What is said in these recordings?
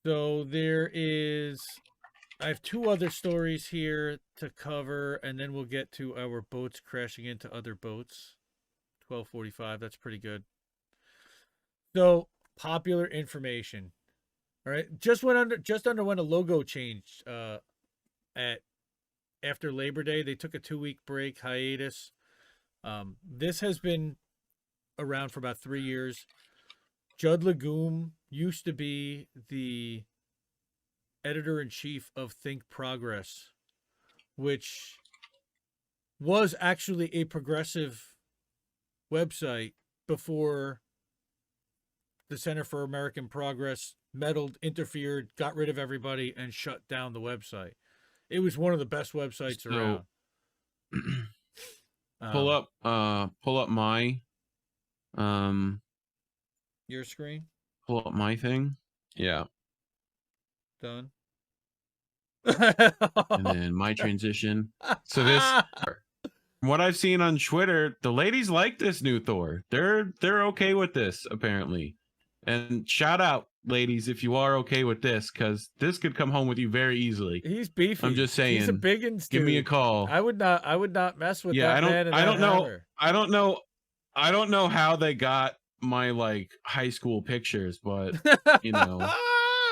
So I have two other stories here to cover, and then we'll get to our boats crashing into other boats. 12:45. That's pretty good. So popular information. All right, just underwent a logo change after Labor Day. They took a 2-week break hiatus. This has been around for about 3 years. Judd Legume used to be the editor-in-chief of Think Progress, which was actually a progressive website before the Center for American Progress meddled, interfered, got rid of everybody, and shut down the website. It was one of the best websites around. Pull up my your screen. Pull up my thing. Yeah. Done. And then my transition. So this, from what I've seen on Twitter, the ladies like this new Thor. They're okay with this apparently. And shout out, ladies, if you are okay with this, because this could come home with you very easily. He's beefy. I'm just saying. He's a biggins, give me a call. I would not mess with that man. I don't know how they got my like high school pictures, but you know,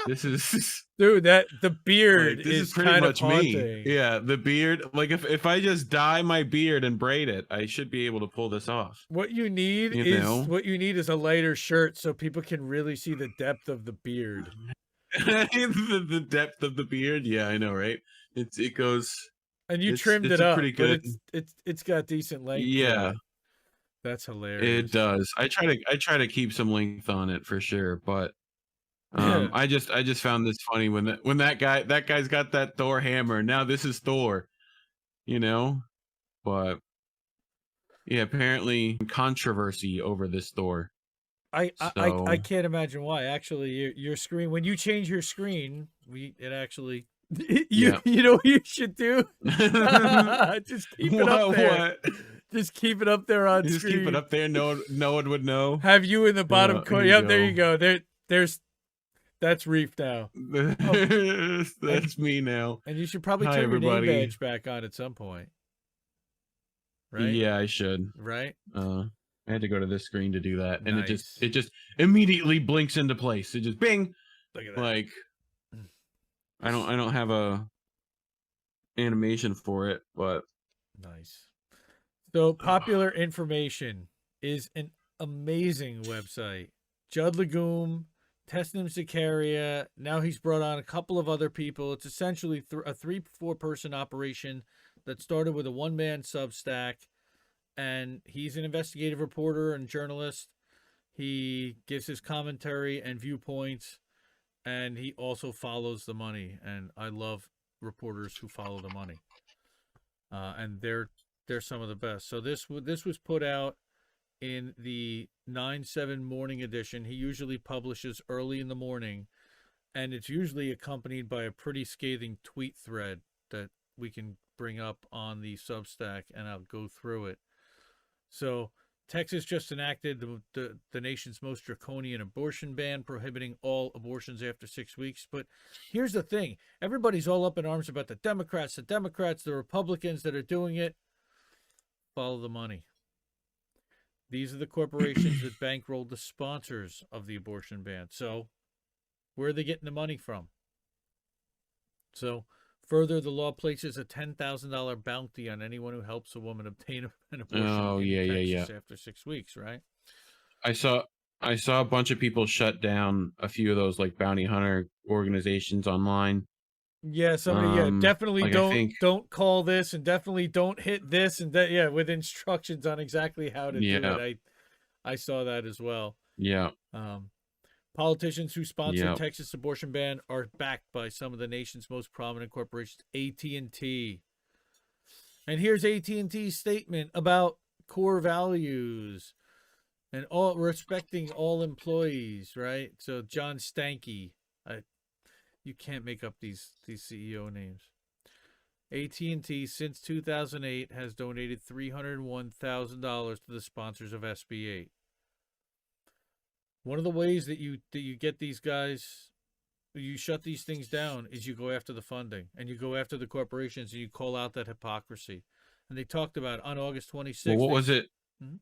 this is dude. That the beard like, this is pretty much me. Yeah, the beard. Like if I just dye my beard and braid it, I should be able to pull this off. What you need is a lighter shirt so people can really see the depth of the beard. the depth of the beard. Yeah, I know, right? It goes. And you trimmed it up. Pretty good. But it's got decent length. Yeah. That's hilarious. It does. I try to keep some length on it for sure, but I just found this funny when that guy's got that Thor hammer. Now this is Thor, you know? But yeah, apparently controversy over this Thor. I can't imagine why. Actually, your screen, when you change your screen, it actually you know what you should do? Just keep it up there. What? Just keep it up there on screen. Just keep it up there. No one would know. Have you in the bottom corner? Yep, there you go. That's Reef now. That's me now. And you should probably turn your name badge back on at some point. Right? Yeah, I should. Right? I had to go to this screen to do that, and it just immediately blinks into place. It just bing. Look at that. Like I don't have a animation for it, but nice. So popular information is an amazing website. Judd Legume, Tesnim Zakaria. Now he's brought on a couple of other people. It's essentially a 3-4 person operation that started with a one-man Substack, and he's an investigative reporter and journalist. He gives his commentary and viewpoints, and he also follows the money. And I love reporters who follow the money. And they're some of the best. So this was put out in the 9/7 morning edition. He usually publishes early in the morning, and it's usually accompanied by a pretty scathing tweet thread that we can bring up on the Substack, and I'll go through it. So Texas just enacted the nation's most draconian abortion ban, prohibiting all abortions after 6 weeks. But here's the thing. Everybody's all up in arms about the Democrats, the Republicans that are doing it. Follow the money. These are the corporations that bankrolled the sponsors of the abortion ban. So where are they getting the money from? So further, the law places a $10,000 bounty on anyone who helps a woman obtain an abortion in Texas after 6 weeks, right? I saw a bunch of people shut down a few of those like bounty hunter organizations online. Yeah, somebody definitely like don't call this, and definitely don't hit this, and that with instructions on exactly how to do it. I saw that as well. Yeah. Politicians who sponsor Texas abortion ban are backed by some of the nation's most prominent corporations, AT&T. And here's AT&T's statement about core values and respecting all employees, right? So John Stankey, you can't make up these CEO names. AT&T since 2008 has donated $301,000 to the sponsors of SB 8. One of the ways that you get these guys, you shut these things down, is you go after the funding and you go after the corporations and you call out that hypocrisy. And they talked about on August Well, 26th. what was it? Mhm.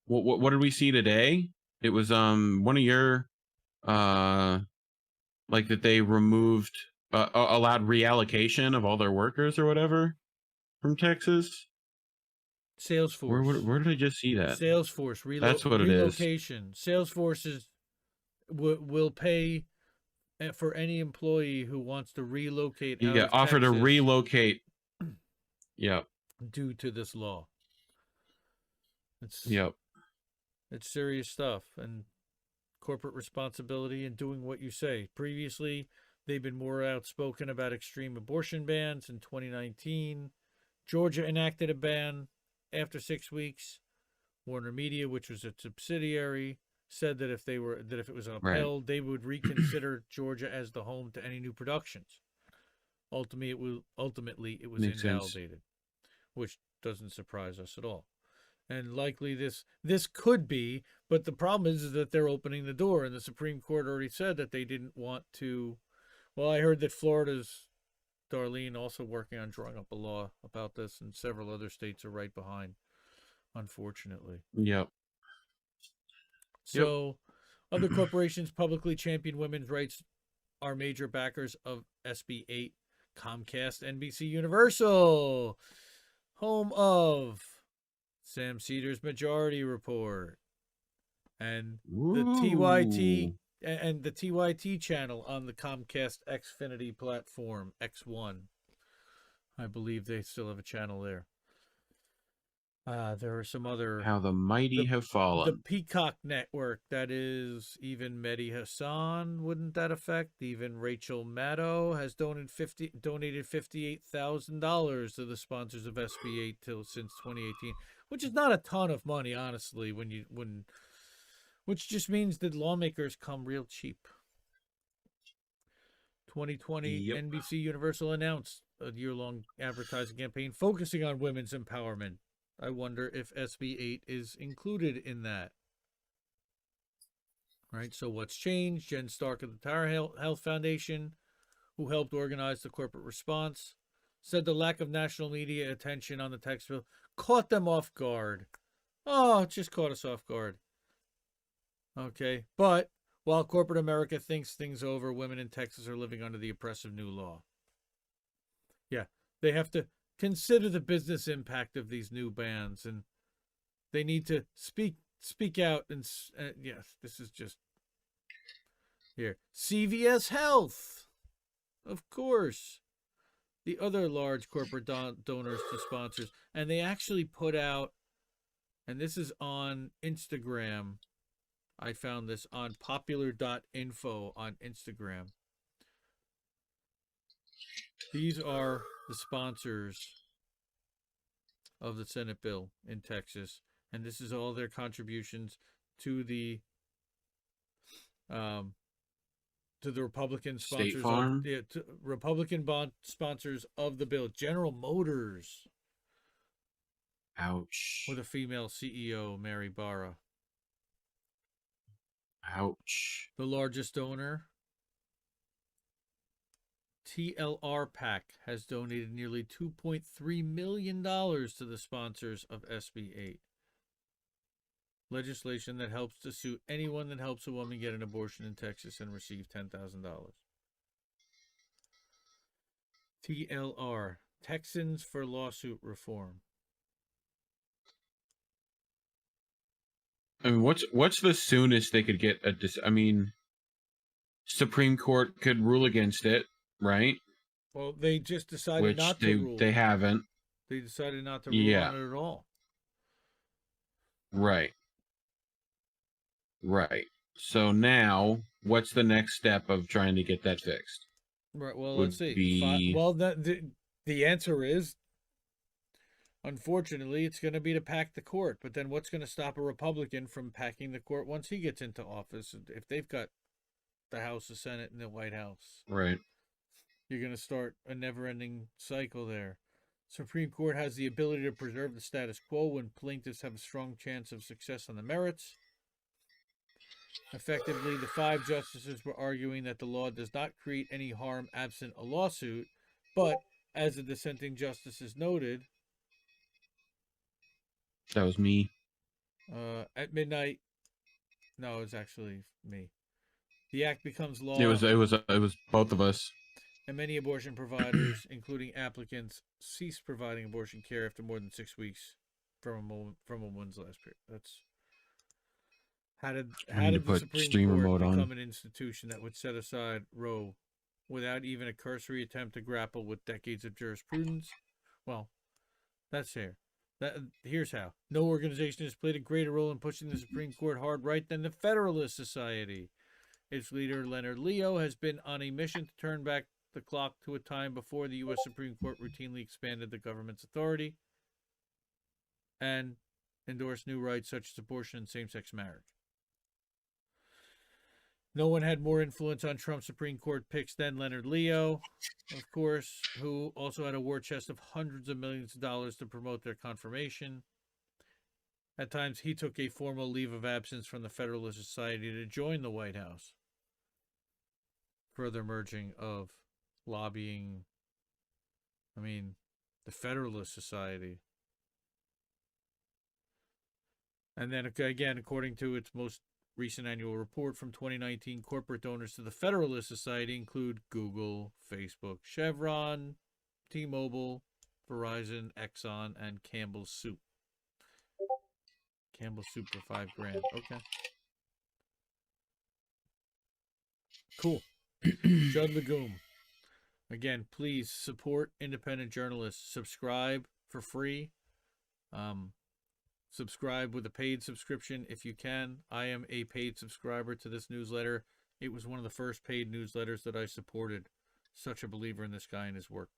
What did we see today? It was one of your like that they removed allowed reallocation of all their workers or whatever from Texas. Salesforce. Where did I just see that? Salesforce That's what it is. relocation. Salesforce will pay for any employee who wants to relocate out Yeah, of offer to Texas relocate. Yep. due to this law. It's Yep. it's serious stuff, and corporate responsibility and doing what you say. Previously, they've been more outspoken about extreme abortion bans. In 2019, Georgia enacted a ban after 6 weeks. Warner Media, which was a subsidiary, said that if it was Right. upheld, they would reconsider Georgia as the home to any new productions. Ultimately, it was Makes sense. invalidated, which doesn't surprise us at all. And likely this could be, but the problem is that they're opening the door, and the Supreme Court already said that they didn't want to. Well, I heard that Florida's Darlene also working on drawing up a law about this, and several other states are right behind, unfortunately. Yep. Yep. So, other corporations publicly champion women's rights are major backers of SB 8, Comcast, NBC Universal, home of Sam Cedars Majority Report, and the TYT Ooh. and the TYT channel on the Comcast Xfinity platform, X1. I believe they still have a channel there. There are some other How the mighty have the fallen. Peacock Network. That is even Mehdi Hassan. Wouldn't that affect? Even Rachel Maddow has donated $58,000 to the sponsors of SB8 since 2018, which is not a ton of money, honestly. Which just means that lawmakers come real cheap. 2020, Yep. NBC Universal announced a year-long advertising campaign focusing on women's empowerment. I wonder if SB8 is included in that. Right, so what's changed? Jen Stark of the Tower Health Foundation, who helped organize the corporate response, said the lack of national media attention on the tax bill caught them off guard. Oh, it just caught us off guard. Okay, but while corporate America thinks things over, women in Texas are living under the oppressive new law. Yeah, they have to consider the business impact of these new bans, and they need to speak out. And yes, this is just here. CVS Health, of course, the other large corporate donors to sponsors, and they actually put out, and this is on Instagram. I found this on popular.info on Instagram. These are the sponsors of the Senate bill in Texas, and this is all their contributions to the Republican State sponsors Farm. sponsors of the bill. General Motors, Ouch. with a female CEO, Mary Barra. Ouch. The largest donor, TLR PAC, has donated nearly $2.3 million to the sponsors of SB 8. Legislation that helps to sue anyone that helps a woman get an abortion in Texas and receive $10,000. TLR, Texans for Lawsuit Reform. I mean, what's the soonest they could get I mean, Supreme Court could rule against it, right? Well, they just decided Which not to rule. they haven't. They decided not to rule Yeah. on it at all. Right. Right. So now, what's the next step of trying to get that fixed? Right. Well, Would let's see. be Well, the answer is, unfortunately, it's going to be to pack the court. But then what's going to stop a Republican from packing the court once he gets into office? If they've got the House, the Senate, and the White House, right. you're going to start a never-ending cycle there. Supreme Court has the ability to preserve the status quo when plaintiffs have a strong chance of success on the merits. Effectively, the 5 justices were arguing that the law does not create any harm absent a lawsuit, but as the dissenting justices noted, That was me. at midnight, no, it was actually me. The act becomes law. It was both of us. And many abortion providers, including applicants, cease providing abortion care after more than 6 weeks from a woman's last period. That's how did the Supreme Court become an institution that would set aside Roe without even a cursory attempt to grapple with decades of jurisprudence? Well, that's fair. Here's how. No organization has played a greater role in pushing the Supreme Court hard right than the Federalist Society. Its leader, Leonard Leo, has been on a mission to turn back the clock to a time before the U.S. Supreme Court routinely expanded the government's authority and endorsed new rights such as abortion and same-sex marriage. No one had more influence on Trump's Supreme Court picks than Leonard Leo, of course, who also had a war chest of hundreds of millions of dollars to promote their confirmation. At times, he took a formal leave of absence from the Federalist Society to join the White House. Further merging of lobbying, the Federalist Society. And then again, according to its most recent annual report from 2019, corporate donors to the Federalist Society include Google, Facebook, Chevron, T-Mobile, Verizon, Exxon, and Campbell's Soup. Campbell's Soup for $5,000. Okay. Cool. Judd Legume. Again, please support independent journalists. Subscribe for free. Subscribe with a paid subscription if you can. I am a paid subscriber to this newsletter. It was one of the first paid newsletters that I supported. Such a believer in this guy and his work.